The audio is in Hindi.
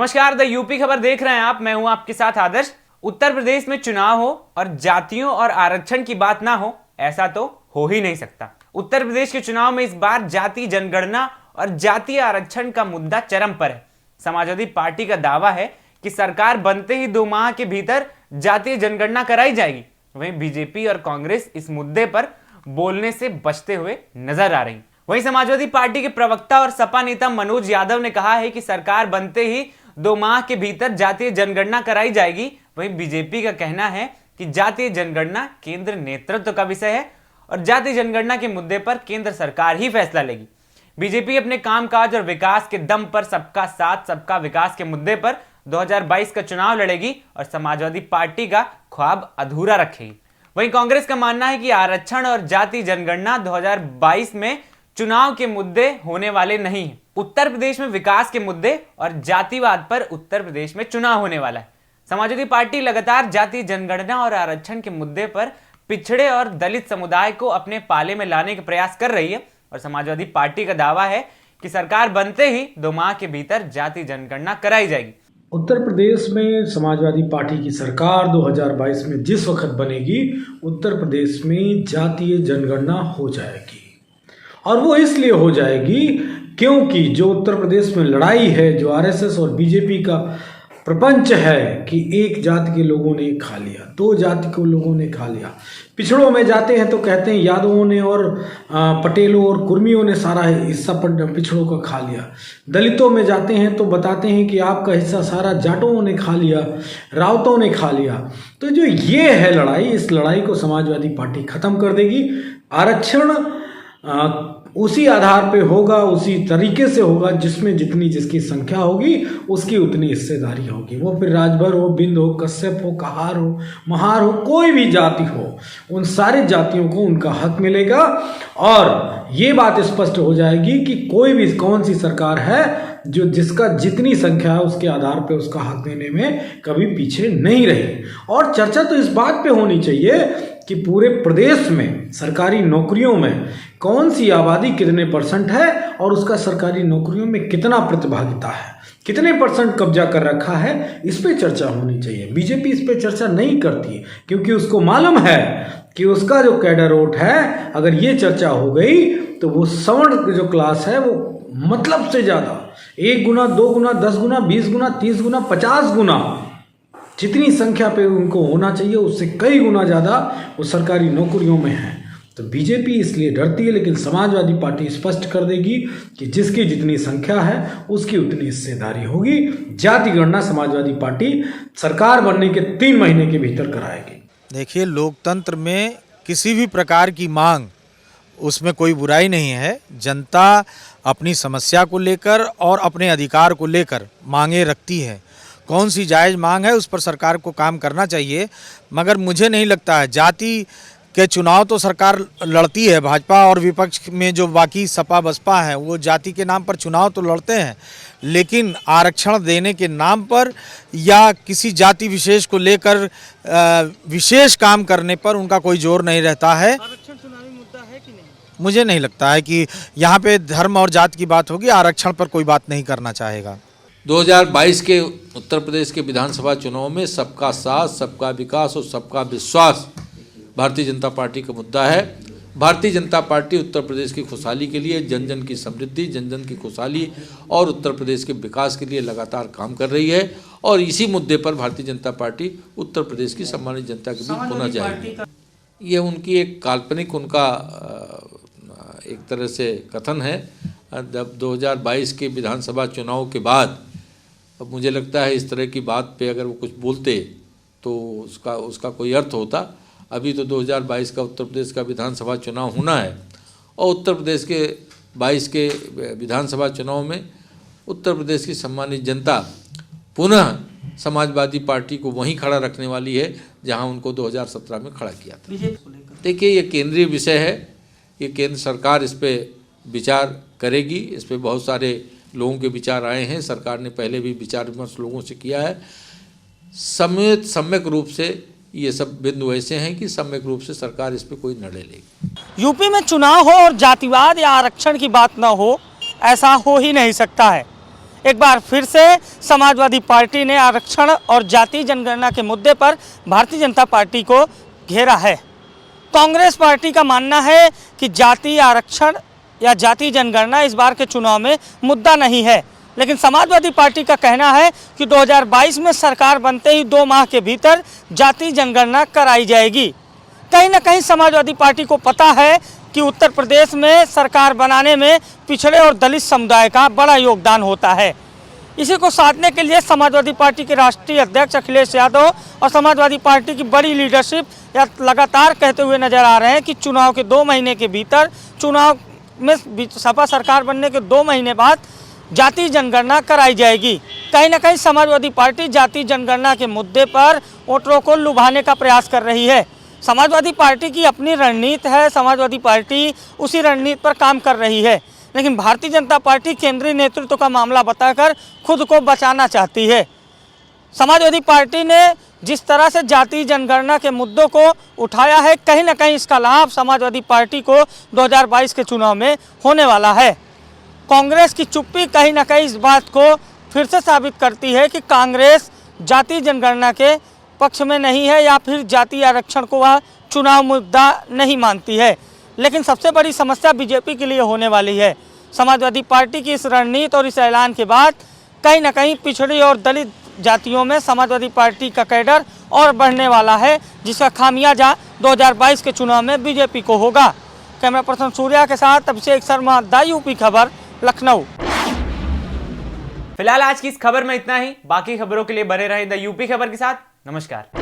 नमस्कार, द यूपी खबर देख रहे हैं आप। मैं हूं आपके साथ आदर्श। उत्तर प्रदेश में चुनाव हो और जातियों और आरक्षण की बात ना हो, ऐसा तो हो ही नहीं सकता। उत्तर प्रदेश के चुनाव में इस बार जाति जनगणना और जातीय आरक्षण का मुद्दा चरम पर है। समाजवादी पार्टी का दावा है कि सरकार बनते ही 2 माह के भीतर जातीय जनगणना कराई जाएगी। वहीं बीजेपी और कांग्रेस इस मुद्दे पर बोलने से बचते हुए नजर आ रही। वहीं समाजवादी पार्टी के प्रवक्ता और सपा नेता मनोज यादव ने कहा है कि सरकार बनते ही 2 माह के भीतर जातीय जनगणना कराई जाएगी। वहीं बीजेपी का कहना है कि जातीय जनगणना केंद्र नेतृत्व का विषय है और जातीय जनगणना के मुद्दे पर केंद्र सरकार ही फैसला लेगी। बीजेपी अपने कामकाज और विकास के दम पर सबका साथ सबका विकास के मुद्दे पर 2022 का चुनाव लड़ेगी और समाजवादी पार्टी का ख्वाब अधूरा रखेगी। वहीं कांग्रेस का मानना है कि आरक्षण और जातीय जनगणना 2022 में चुनाव के मुद्दे होने वाले नहीं हैं। उत्तर प्रदेश में विकास के मुद्दे और जातिवाद पर उत्तर प्रदेश में चुनाव होने वाला है। समाजवादी पार्टी लगातार जातीय जनगणना और आरक्षण के मुद्दे पर पिछड़े और दलित समुदाय को अपने पाले में लाने के प्रयास कर रही है और समाजवादी पार्टी का दावा है कि सरकार बनते ही 2 माह के भीतर जातीय जनगणना कराई जाएगी। उत्तर प्रदेश में समाजवादी पार्टी की सरकार 2022 में जिस वक्त बनेगी, उत्तर प्रदेश में जातीय जनगणना हो जाएगी। और वो इसलिए हो जाएगी क्योंकि जो उत्तर प्रदेश में लड़ाई है, जो आरएसएस और बीजेपी का प्रपंच है कि एक जाति के लोगों ने खा लिया, 2 जाति के लोगों ने खा लिया। पिछड़ों में जाते हैं तो कहते हैं यादवों ने और पटेलों और कुर्मियों ने सारा हिस्सा पिछड़ों का खा लिया। दलितों में जाते हैं तो बताते हैं कि आपका हिस्सा सारा जाटों ने खा लिया, रावतों ने खा लिया। तो जो ये है लड़ाई, इस लड़ाई को समाजवादी पार्टी खत्म कर देगी। आरक्षण उसी आधार पे होगा, उसी तरीके से होगा जिसमें जितनी जिसकी संख्या होगी उसकी उतनी हिस्सेदारी होगी। वो फिर राजभर हो, बिंद हो, कश्यप हो, कहार हो, महार हो, कोई भी जाति हो, उन सारी जातियों को उनका हक मिलेगा। और ये बात स्पष्ट हो जाएगी कि कोई भी कौन सी सरकार है जो जिसका जितनी संख्या है उसके आधार पे उसका हक देने में कभी पीछे नहीं रही। और चर्चा तो इस बात पे होनी चाहिए कि पूरे प्रदेश में सरकारी नौकरियों में कौन सी आबादी कितने % है और उसका सरकारी नौकरियों में कितना प्रतिभागिता है, कितने % कब्जा कर रखा है, इस पे चर्चा होनी चाहिए। बीजेपी इस पे चर्चा नहीं करती क्योंकि उसको मालूम है कि उसका जो कैडर वोट है, अगर ये चर्चा हो गई तो वो सवर्ण जो क्लास है वो मतलब से ज़्यादा 1 गुना, 2 गुना, 10 गुना, 20 गुना, 30 गुना, 50 गुना जितनी संख्या पे उनको होना चाहिए उससे कई गुना ज़्यादा वो सरकारी नौकरियों में है। तो बीजेपी इसलिए डरती है, लेकिन समाजवादी पार्टी स्पष्ट कर देगी कि जिसकी जितनी संख्या है उसकी उतनी हिस्सेदारी होगी। जाति गणना समाजवादी पार्टी सरकार बनने के 3 महीने के भीतर कराएगी। देखिए, लोकतंत्र में किसी भी प्रकार की मांग, उसमें कोई बुराई नहीं है। जनता अपनी समस्या को लेकर और अपने अधिकार को लेकर मांगे रखती है। कौन सी जायज़ मांग है उस पर सरकार को काम करना चाहिए। मगर मुझे नहीं लगता है, जाति के चुनाव तो सरकार लड़ती है। भाजपा और विपक्ष में जो बाकी सपा बसपा है वो जाति के नाम पर चुनाव तो लड़ते हैं, लेकिन आरक्षण देने के नाम पर या किसी जाति विशेष को लेकर विशेष काम करने पर उनका कोई जोर नहीं रहता है। आरक्षण चुनावी मुद्दा है कि नहीं? मुझे नहीं लगता है कि यहाँ पे धर्म और जाति की बात होगी, आरक्षण पर कोई बात नहीं करना चाहेगा। 2022 के उत्तर प्रदेश के विधानसभा चुनाव में सबका साथ, सबका विकास और सबका विश्वास भारतीय जनता पार्टी का मुद्दा है। भारतीय जनता पार्टी उत्तर प्रदेश की खुशहाली के लिए, जन जन की समृद्धि, जन जन की खुशहाली और उत्तर प्रदेश के विकास के लिए लगातार काम कर रही है। और इसी मुद्दे पर भारतीय जनता पार्टी उत्तर प्रदेश की सम्मानित जनता के बीच होना जाएगी। ये उनकी एक काल्पनिक, उनका एक तरह से कथन है। जब 2022 के विधानसभा चुनाव के बाद अब मुझे लगता है इस तरह की बात पे अगर वो कुछ बोलते तो उसका कोई अर्थ होता। अभी तो 2022 का उत्तर प्रदेश का विधानसभा चुनाव होना है और उत्तर प्रदेश के 22 के विधानसभा चुनाव में उत्तर प्रदेश की सम्मानित जनता पुनः समाजवादी पार्टी को वहीं खड़ा रखने वाली है जहां उनको 2017 में खड़ा किया था। देखिए, ये केंद्रीय विषय है, ये केंद्र सरकार इस पर विचार करेगी। इस पर बहुत सारे लोगों के विचार आए हैं, सरकार ने पहले भी विचार विमर्श लोगों से किया है। सम्यक रूप से ये सब बिंदु ऐसे हैं कि सम्यक रूप से सरकार इस पर कोई निर्णय लेगी। यूपी में चुनाव हो और जातिवाद या आरक्षण की बात ना हो, ऐसा हो ही नहीं सकता है। एक बार फिर से समाजवादी पार्टी ने आरक्षण और जाति जनगणना के मुद्दे पर भारतीय जनता पार्टी को घेरा है। कांग्रेस पार्टी का मानना है कि जाति आरक्षण या जाति जनगणना इस बार के चुनाव में मुद्दा नहीं है, लेकिन समाजवादी पार्टी का कहना है कि 2022 में सरकार बनते ही 2 माह के भीतर जाति जनगणना कराई जाएगी। कहीं ना कहीं समाजवादी पार्टी को पता है कि उत्तर प्रदेश में सरकार बनाने में पिछड़े और दलित समुदाय का बड़ा योगदान होता है। इसी को साधने के लिए समाजवादी पार्टी के राष्ट्रीय अध्यक्ष अखिलेश यादव और समाजवादी पार्टी की बड़ी लीडरशिप या लगातार कहते हुए नजर आ रहे हैं कि चुनाव के 2 महीने के भीतर, चुनाव में सपा सरकार बनने के 2 महीने बाद जाति जनगणना कराई जाएगी। कहीं ना कहीं समाजवादी पार्टी जाति जनगणना के मुद्दे पर वोटरों को लुभाने का प्रयास कर रही है। समाजवादी पार्टी की अपनी रणनीति है, समाजवादी पार्टी उसी रणनीति पर काम कर रही है, लेकिन भारतीय जनता पार्टी केंद्रीय नेतृत्व का मामला बताकर खुद को बचाना चाहती है। समाजवादी पार्टी ने जिस तरह से जाति जनगणना के मुद्दों को उठाया है, कहीं ना कहीं इसका लाभ समाजवादी पार्टी को 2022 के चुनाव में होने वाला है। कांग्रेस की चुप्पी कहीं ना कहीं इस बात को फिर से साबित करती है कि कांग्रेस जाति जनगणना के पक्ष में नहीं है या फिर जाति आरक्षण को वह चुनाव मुद्दा नहीं मानती है। लेकिन सबसे बड़ी समस्या बीजेपी के लिए होने वाली है। समाजवादी पार्टी की इस रणनीति और इस ऐलान के बाद कहीं ना कहीं पिछड़ी और दलित जातियों में समाजवादी पार्टी का कैडर और बढ़ने वाला है, जिसका खामियाजा 2022 के चुनाव में बीजेपी को होगा। कैमरा पर्सन सूर्या के साथ अभिषेक शर्मा, द यूपी खबर, लखनऊ। फिलहाल आज की इस खबर में इतना ही। बाकी खबरों के लिए बने रहें द यूपी खबर के साथ। नमस्कार।